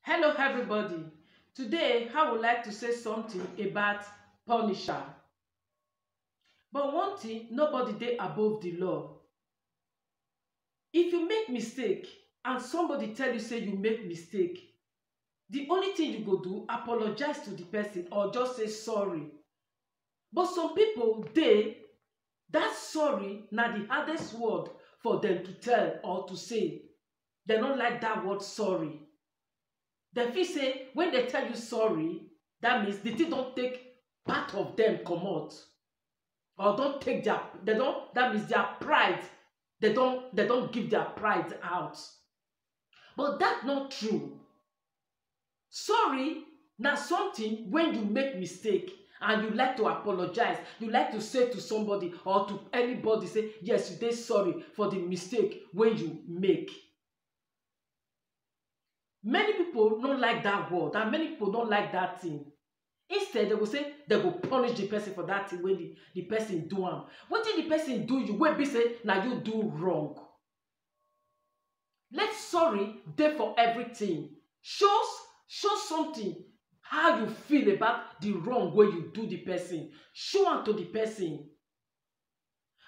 Hello everybody. Today I would like to say something about Punisher. But one thing, nobody dey above the law. If you make mistake and somebody tell you say you make mistake, the only thing you go do, apologize to the person or just say sorry. But some people dey, that sorry na the hardest word for them to tell or to say. They no like that word sorry. Dem feel say when they tell you sorry, that means the thing don take part of them comot, or don take their, that means their pride, they don give their pride out. But that not true. Sorry na something when you make mistake and you like to apologize, you like to say to somebody or to anybody say yes, you dey sorry for the mistake wey you make. Many people no like that word and many people don't like that thing. Instead, they go say they go punish the person for that thing when the person do am. Wetin the person do you wey be say na you do wrong. Let sorry dey for everything. Show something how you feel about the wrong wey you do the person. Show am to the person.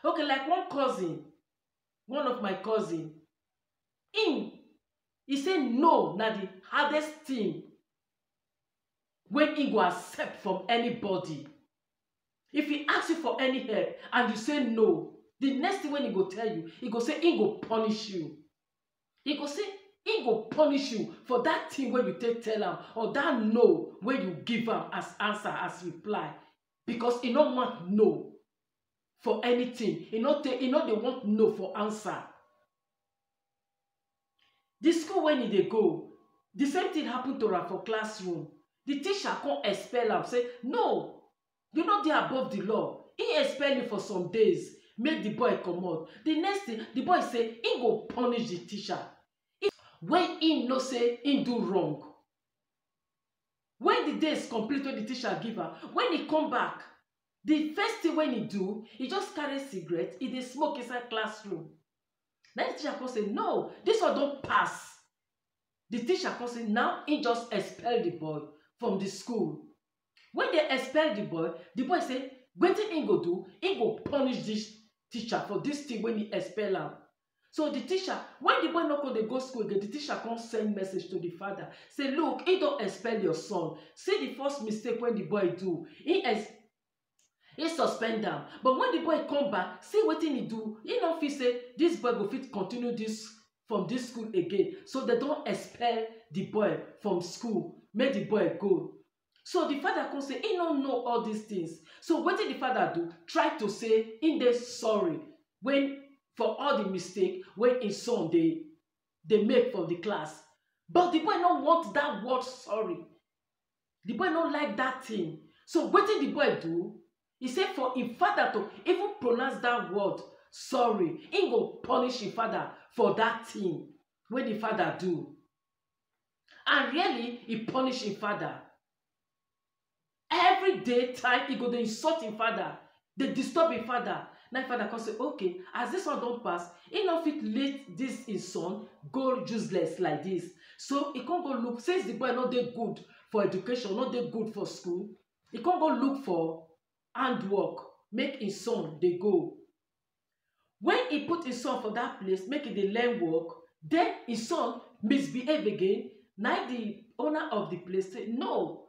Okay, like one of my cousin, he say no na the hardest thing wey he go accept from anybody. If he ask you for any help and you say no, the next thing wey he go tell you, he go say he go punish you. He go say he go punish you for that thing wey you take tell am, or that no wey you give am as answer, as reply, because he no want no for anything. He no dey want no for answer. The school when he dey go, the same thing happen to am for classroom. The teacher come expel am, say no, you no dey above the law. He expel you for some days, make the boy comot. The next thing, the boy say he go punish the teacher when he know say he do wrong. When the days complete wey the teacher give am, when he come back, the first thing when he do, he just carry cigarette, he dey smoke inside classroom. Then the teacher come say no, this one don pass. The teacher come say now he just expel the boy from the school. When they expel the boy say wetin he go do, he go punish this teacher for this thing when he expel am. So the teacher, when the boy no come dey go school again, the teacher come send message to the father, say look, he don expel your son. See the first mistake when the boy do, he suspend am. But when the boy come back, see wetin he do, he no fit say this boy go fit continue this from this school again. So they don expel the boy from school, make the boy go. So the father come say he no know all these things. So wetin the father do, try to say he dey sorry when for all the mistake wey his son dey make for the class. But the boy no want that word sorry. The boy no like that thing. So wetin the boy do, he say for him father to even pronounce that word sorry, he go punish him father for that thing wey the father do. And really, he punish him father. Every day time, he go dey insult him father, dey disturb him father. Now father come say okay, as this one don pass, he no fit let this his son go useless like this. So he come go look, since the boy no dey good for education, no dey good for school, he come go look for handwork, make his son dey go. When he put his son for that place, make he dey learn work, then his son misbehave again. Now the owner of the place say no,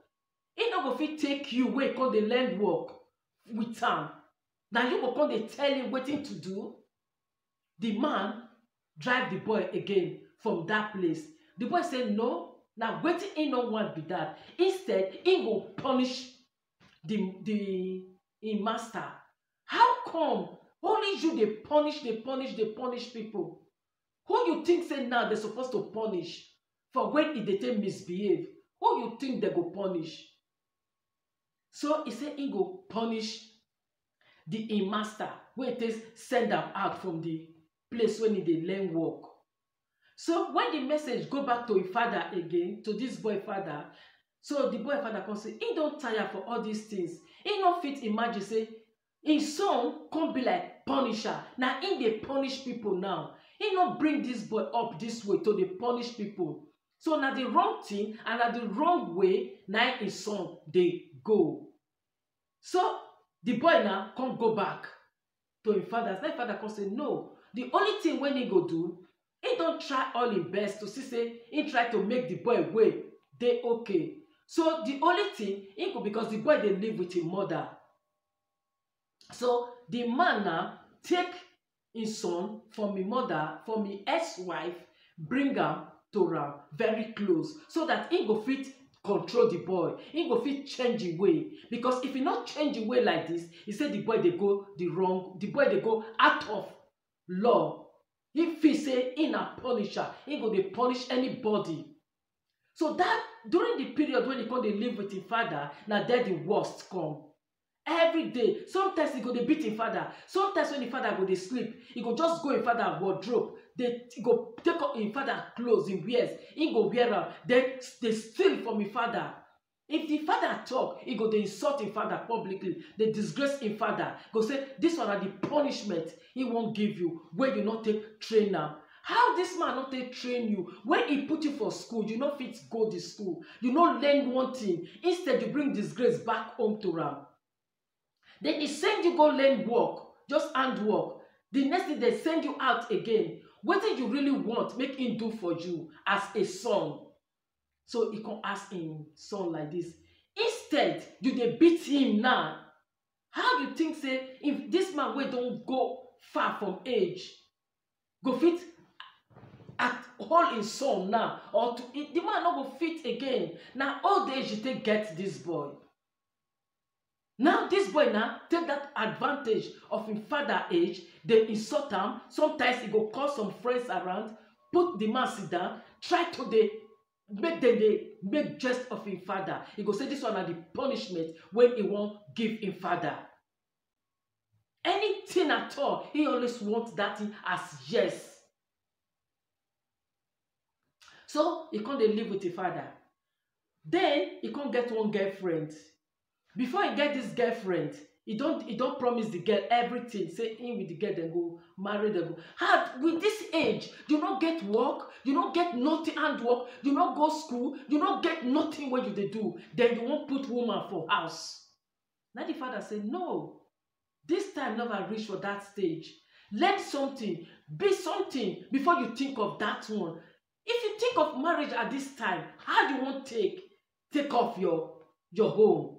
he no go fit take you wey come dey learn work with am. Now you go come dey tell him wetin to do. The man drive the boy again from that place. The boy say no, na wetin he no want be that. Instead, he go punish the master. How come only you dey punish people? Who you think say now they supposed to punish for when e dey take misbehave? Who you think they go punish? So he say he go punish the master wey take send am out from the place when he dey learn work. So when the message go back to him father again, to this boy father, so the boy father come say he don tire for all these things. He no fit imagine say his son come be like Punisher. Na him dey punish people now. He no bring this boy up this way to dey punish people. So na the wrong thing and na the wrong way na him son dey go. So the boy now come go back to him father. Na him father come say no, the only thing wey he go do, he don try all him best to see say he try to make the boy way dey okay. So the only thing he go, because the boy dey live with him mother, so the man now take his son from him mother, from him ex-wife, bring am to am very close, so that he go fit control the boy. He go fit change him way, because if he not change him way like this, he say the boy dey go the wrong, the boy dey go out of law. He feel say he na punisher, he go dey punish anybody. So that during the period when he come dey live with him father, na there the worst come. Every day, sometimes he go dey beat him father. Sometimes when him father go dey sleep, he go just go him father wardrobe. He go take up him father clothes he wears. He go wear am. Then they steal from him father. If the father talk, he go dey insult him father publicly. They disgrace him father. Go say this one na the punishment he wan give you when you not take train am. How this man not take train you? When he put you for school, you no fit go the school. You no learn one thing. Instead, you bring disgrace back home to am. Then he send you go learn work, just hand work. The next day they send you out again. What did you really want make him do for you as a son? So he can ask him son like this. Instead, you dey beat him now. How you think say if this man wey don go far from age go fit at hold him son now, or to, the man no go fit again? Na old age you take get this boy. Now this boy now take that advantage of him father age. They insult am. Sometimes he go call some friends around, put the man sit down, try to dey make them dey make jest of him father. He go say this one na the punishment when he wan give him father. Anything at all, he always want that thing as yes. So he come dey live with him father. Then he come get one girlfriend. Before he get this girlfriend, he don't promise the girl everything. Say him with the girl, then go marry them. How with this age, you not get work, you not get nothing and work, you not go school, you not get nothing what you dey do. Then you won't put woman for house. Now the father say no, this time never reach for that stage. Learn something, be something before you think of that one. If you think of marriage at this time, how do you want take off your home?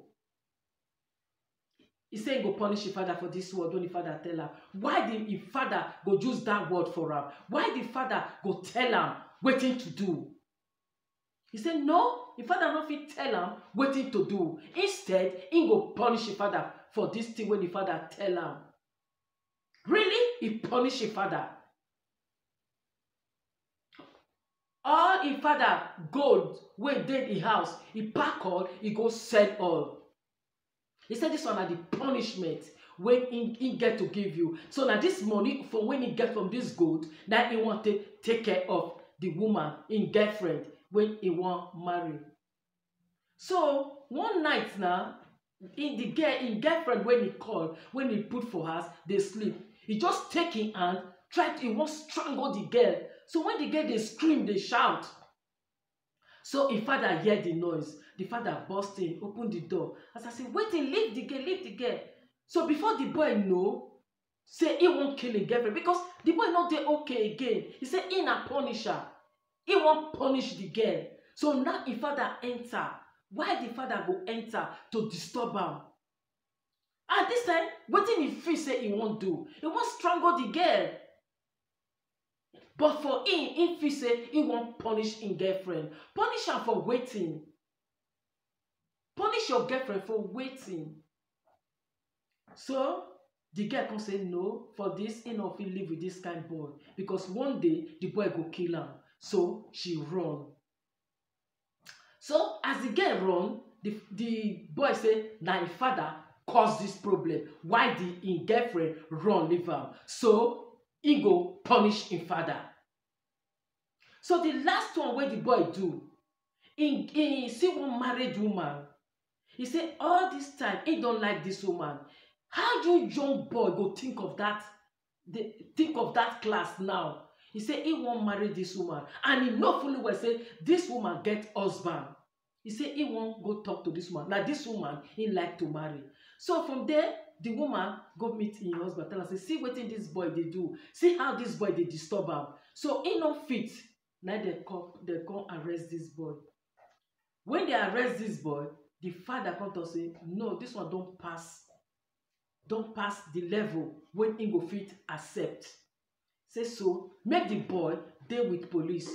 He say he go punish his father for this word when the father tell him. Why did his father go use that word for him? Why the father go tell him wetin to do? He say no, the father no fit tell him wetin to do. Instead, he go punish his father for this thing when the father tell him. Really? He punish his father. All his father gold wey dey his house, he pack all, he go sell all. He said this one na the punishment when he get to give you. So now this money from when he get from this gold, now he want to take care of the woman, in girlfriend, when he want marry. So one night now, in girlfriend when he call, when he put for house, they sleep. He just take him hand, he want strangle the girl. So when the girl they scream, they shout. So his father hear the noise. The father burst in, open the door. As I say, waiting, leave the girl, leave the girl. So before the boy know, say he won't kill his girlfriend, because the boy not dey okay again. He say he na punisher. He won't punish the girl. So now his father enter. Why the father go enter? To disturb him. At this time, wetin he feel say he won't do? He won't strangle the girl. But for him, he feel say he won't punish his girlfriend. Punish her for waiting. Punish your girlfriend for waiting. So the girl can say no, for this he no fit live with this kind boy, because one day the boy go kill him. So she run. So as the girl run, the boy say na his father cause this problem. Why the him girlfriend run leave him? So he go punish him father. So the last one wey the boy do, he see one married woman. He say all this time he don't like this woman. How you young boy go think of that class now? He say he wan marry this woman, and he know fully well say this woman get husband. He say he wan go talk to this woman. Na this woman he like to marry. So from there, the woman go meet him husband, tell am say, see wetin this boy dey do, see how this boy dey disturb am. So he no fit. Na dem come arrest this boy. When they arrest this boy, the father come talk say, no, this one don pass the level wey he go fit accept. Say so make the boy dey with police,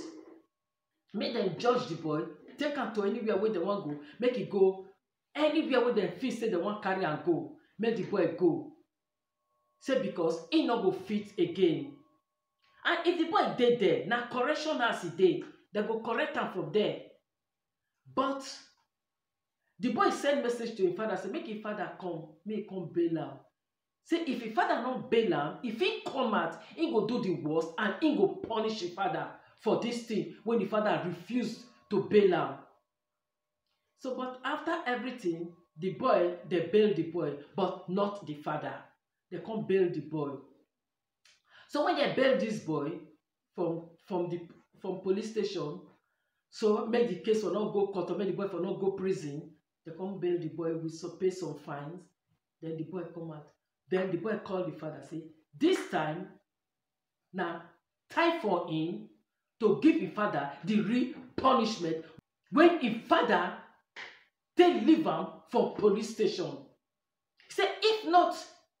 make dem judge the boy, take am to anywhere wey dem wan go, make e go anywhere wey dem feel say dem wan carry am go, make the boy go. Say because he no go fit again. And if the boy dey there, na correction house e dey, dem go correct am from there. But the boy send message to him father say make him father come, make he come bail am. Say if him father no bail am, if he come out, he go do the worst and he go punish him father for this thing when the father refuse to bail am. So but after everything, the boy, they bail the boy, but not the father. They come bail the boy. So when they bail this boy from police station, so make the case for not go court or make the boy for not go prison, they come bail the boy with pay some fines. Then the boy come out. Then the boy call the father, say, this time, now time for him to give his father the real punishment when his father they leave him for police station. He say if not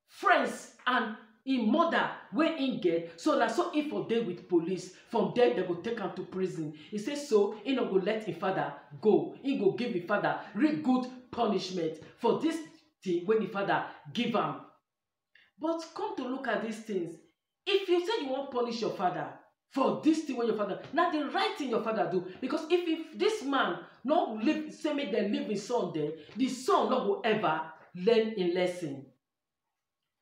friends and him mother wey him get, so na so he for dey with police. From there they go take him to prison. He say so he no go let him father go. He go give his father real good punishment for this thing when the father give him. But come to look at these things, if you say you wan punish your father for this thing when your father, na the right thing your father do. Because if this man no live, say make dem leave his son there, the son no go ever learn a lesson.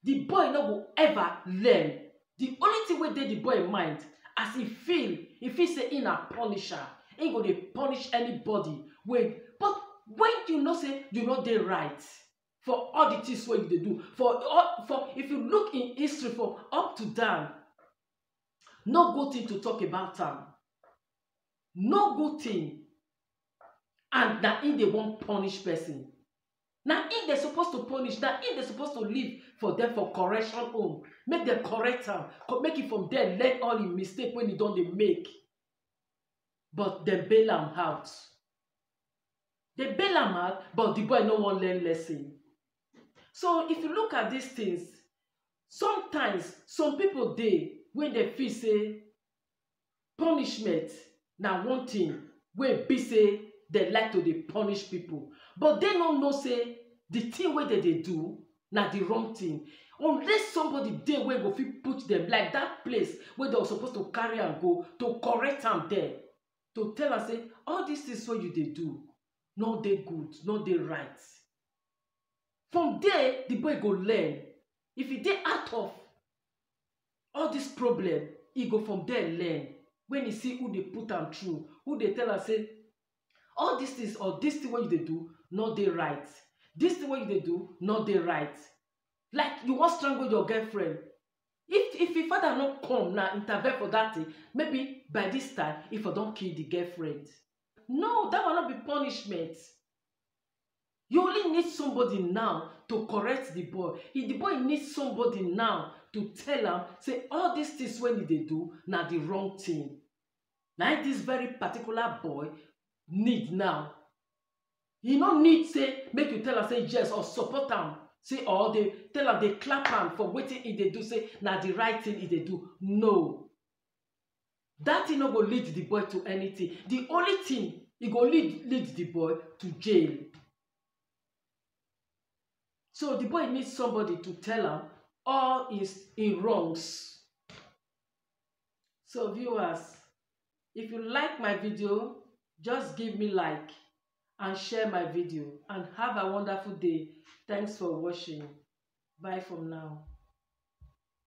The boy no go ever learn. The only thing wey dey the boy mind, as he feel say he na punisher, he go dey punish anybody wey. But when you know say you no dey right for all the things wey you dey do, for if you look in history from up to down, no good thing to talk about am, no good thing. And na him dey wan punish person. Na him dey suppose to punish, na him dey suppose to leave for them for correction home, make dem correct am, make it from there learn all him mistake when he don dey make. But dem bail am out. They bail am out, but the boy no wan learn lesson. So if you look at these things, sometimes some people dey when they feel say punishment na one thing wey be say they like to dey punish people, but they no know say the thing wey they dey do na the wrong thing. Unless somebody dey wey go fit put them like that place where they were supposed to carry am go to correct am there, to tell am say all these things wey you dey do no dey good, no dey right. From there the boy go learn. If he dey out of all this problem, he go from there learn. When he see who dey put am through, who dey tell am say all these things or this thing wey you dey do no dey right, this thing wey you dey do no dey right. Like you wan strangle your girlfriend, if your father no come now intervene for that thing, maybe by this time he for don kill the girlfriend. No, that will not be punishment. You only need somebody now to correct the boy. If the boy needs somebody now to tell am say all these things when you dey do na the wrong thing. Na this very particular boy need now. You no need say make you tell am say yes or support am, say or they tell am they clap am for wetin he dey do, say na the right thing he dey do. No, that thing no go lead the boy to anything. The only thing e go lead the boy to jail. So the boy needs somebody to tell am all his wrongs. So viewers, if you like my video, just give me like and share my video, and have a wonderful day. Thanks for watching. Bye from now.